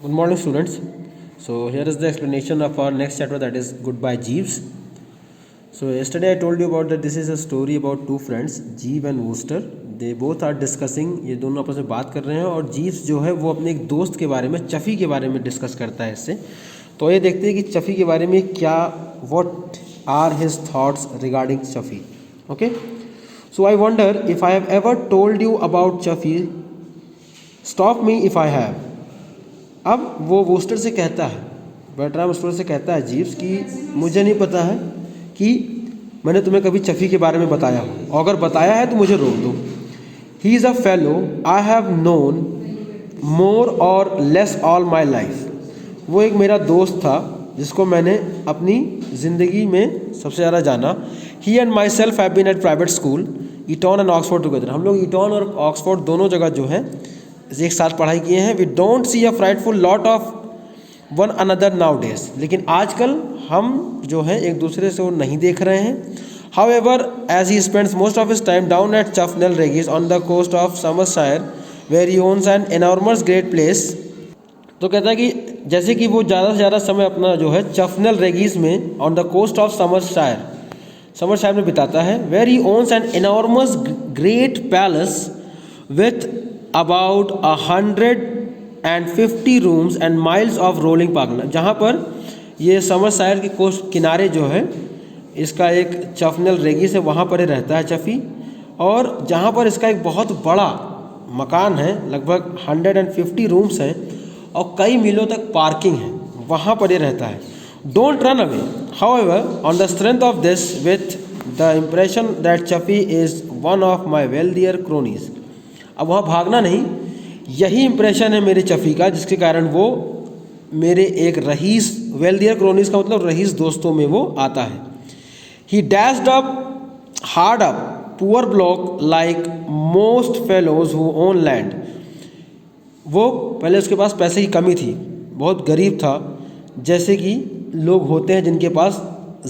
Good morning, students. So here is the explanation of our next chapter, that is Goodbye Jeeves. So yesterday I told you about that this is a story about two friends, Jeeves and Wooster. They both are discussing, ये दोनों आपस में बात कर रहे हैं और जीव्स जो है वो अपने एक दोस्त के बारे में, चफ़ी के बारे में डिस्कस करता है इससे। तो ये देखते हैं कि चफ़ी के बारे में क्या, what are his thoughts regarding Chuffy. Okay, so I wonder if I have ever told you about Chuffy, stop me if I have. अब वो वूस्टर से कहता है, बर्ट्राम वूस्टर से कहता है जीव्स कि मुझे नहीं पता है कि मैंने तुम्हें कभी चफ़ी के बारे में बताया हो, और अगर बताया है तो मुझे रोक दो। He is a fellow I have known more or less all my life. वो एक मेरा दोस्त था जिसको मैंने अपनी ज़िंदगी में सबसे ज़्यादा जाना। ही and myself have been at private school Eton and Oxford together. हम लोग ईटॉन और ऑक्सफोर्ड दोनों जगह जो है एक साथ पढ़ाई किए हैं। We don't see a frightful lot of one another nowadays. लेकिन आजकल हम जो है एक दूसरे से वो नहीं देख रहे हैं। However as he spends most of his time down at Chuffnell Regis on the coast of Somersetshire where he owns an enormous great place. तो कहता है कि जैसे कि वो ज़्यादा से ज़्यादा समय अपना जो है चफनेल रेगिस में on the coast of Somersetshire में बिताता है। Where he owns an enormous great palace with about 150 rooms and miles of rolling park, जहाँ पर ये समरशायर के कोस्ट किनारे जो है इसका एक चफनेल रेगिस है, वहाँ पर ही रहता है चफ़ी। और जहाँ पर इसका एक बहुत बड़ा मकान है, लगभग 150 रूम्स हैं और कई मीलों तक पार्किंग है, वहाँ पर ही रहता है। Don't run away however on the strength of this with the impression that Chuffy is one of my wealthier cronies. अब वहाँ भागना नहीं, यही इंप्रेशन है मेरे चफ़ी का जिसके कारण वो मेरे एक रईस, वेल्दियर क्रोनीज का मतलब रईस दोस्तों में वो आता है। He dashed up hard up poor bloke like most fellows who own land. वो पहले उसके पास पैसे की कमी थी, बहुत गरीब था, जैसे कि लोग होते हैं जिनके पास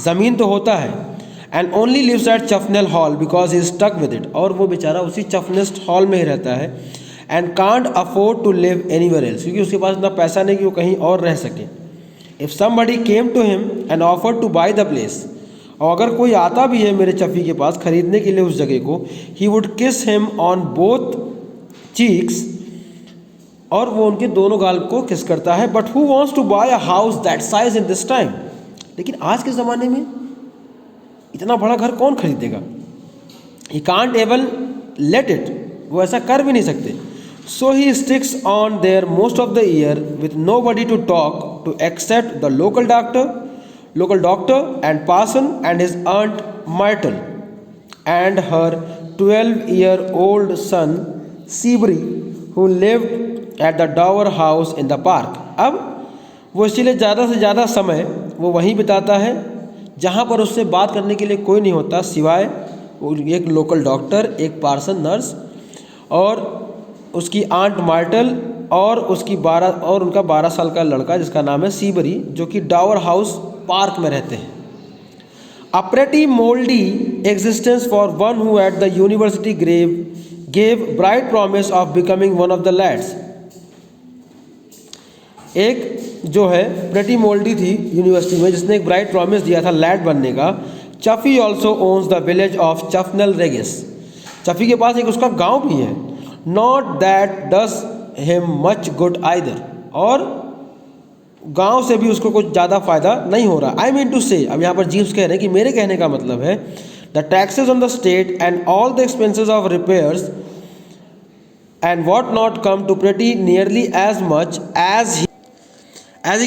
ज़मीन तो होता है। And only lives at Chuffnell Hall because he stuck with it. और वो बेचारा उसी चफनेस्ट हॉल में ही रहता है। And can't afford to live anywhere else, क्योंकि उसके पास इतना पैसा नहीं कि वो कहीं और रह सके। If somebody came to him and offered to buy the place, और अगर कोई आता भी है मेरे चफ़ी के पास खरीदने के लिए उस जगह को, he would kiss him on both cheeks, और वो उनके दोनों गाल को किस करता है। But who wants to buy a house that size in this time. लेकिन आज के ज़माने में इतना बड़ा घर कौन खरीदेगा। He can't even let it, वो ऐसा कर भी नहीं सकते। So he sticks on there most of the year with nobody to talk to except the local doctor and parson and his aunt Myrtle and her 12-year-old son Seabury who lived at the dower house in the park. अब वो इसीलिए ज़्यादा से ज़्यादा समय वो वहीं बिताता है जहाँ पर उससे बात करने के लिए कोई नहीं होता सिवाय एक लोकल डॉक्टर, एक पार्सन नर्स और उसकी आंट मार्टल और उनका 12 साल का लड़का जिसका नाम है सीबरी, जो कि डावर हाउस पार्क में रहते हैं। A pretty mouldy existence for one who at the university gave bright promise of becoming one of the lads. एक जो है प्रेटी मोल्डी थी यूनिवर्सिटी में जिसने एक ब्राइट प्रॉमिस दिया था लैड बनने का। Chuffy also owns the village of Chuffnell Regis. Chuffy के पास एक उसका गांव भी है। Not that does him much good either, और गांव से भी उसको कुछ ज़्यादा फ़ायदा नहीं हो रहा। आई मीन टू से, अब यहाँ पर जीव्स कह रहे हैं कि मेरे कहने का मतलब है the taxes on the state and all the expenses of repairs and what not come to pretty nearly as much as he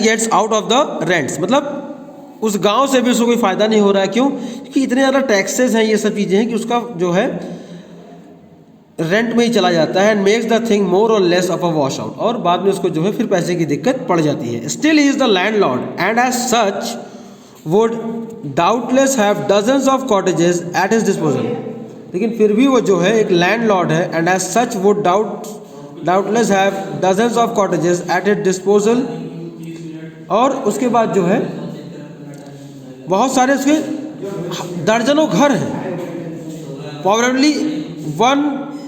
gets out of the rents. मतलब उस गांव से भी उसको कोई फ़ायदा नहीं हो रहा है। क्यों? क्योंकि इतने ज़्यादा टैक्सेस हैं, ये सब चीज़ें हैं कि उसका जो है रेंट में ही चला जाता है। And makes the thing more or less of a washout, और बाद में उसको जो है फिर पैसे की दिक्कत पड़ जाती है। Still he is the landlord and as such would doubtless have dozens of cottages at his disposal. लेकिन फिर भी वो जो है एक लैंडलॉर्ड है। And as such would doubtless have dozens of cottages at his disposal, और उसके बाद जो है बहुत सारे उसके दर्जनों घर हैं। Probably one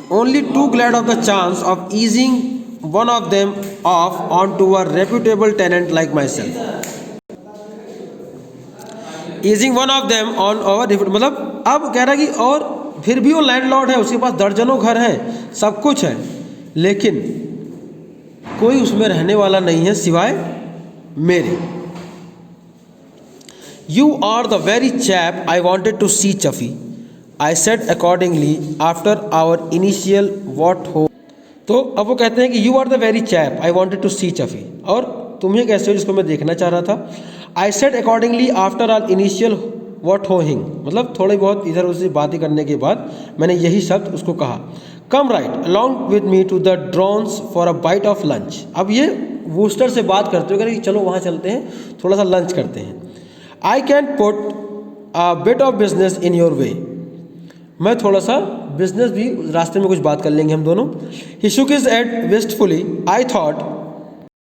only too glad of the chance of easing one of them off onto a reputable tenant like myself. Easing one of them on our मतलब अब कह रहा है कि और फिर भी वो लैंडलॉर्ड है, उसके पास दर्जनों घर हैं, सब कुछ है, लेकिन कोई उसमें रहने वाला नहीं है सिवाय मेरे. You are the very chap I wanted to see, Chaffee. I said accordingly after our initial what ho. तो अब वो कहते हैं कि you are the very chap I wanted to see, Chaffee. और तुम ही कैसे हो जिसको मैं देखना चाह रहा था. I said accordingly after our initial what hoing. मतलब थोड़ी बहुत इधर उधर बातें करने के बाद मैंने यही शब्द उसको कहा. Come right along with me to the drones for a bite of lunch. अब ये वूस्टर से बात करते हो कि चलो वहाँ चलते हैं, थोड़ा सा लंच करते हैं. I can put a bit of business in your way. मैं थोड़ा सा बिजनेस भी रास्ते में कुछ बात कर लेंगे हम दोनों. He shook his head wistfully. I thought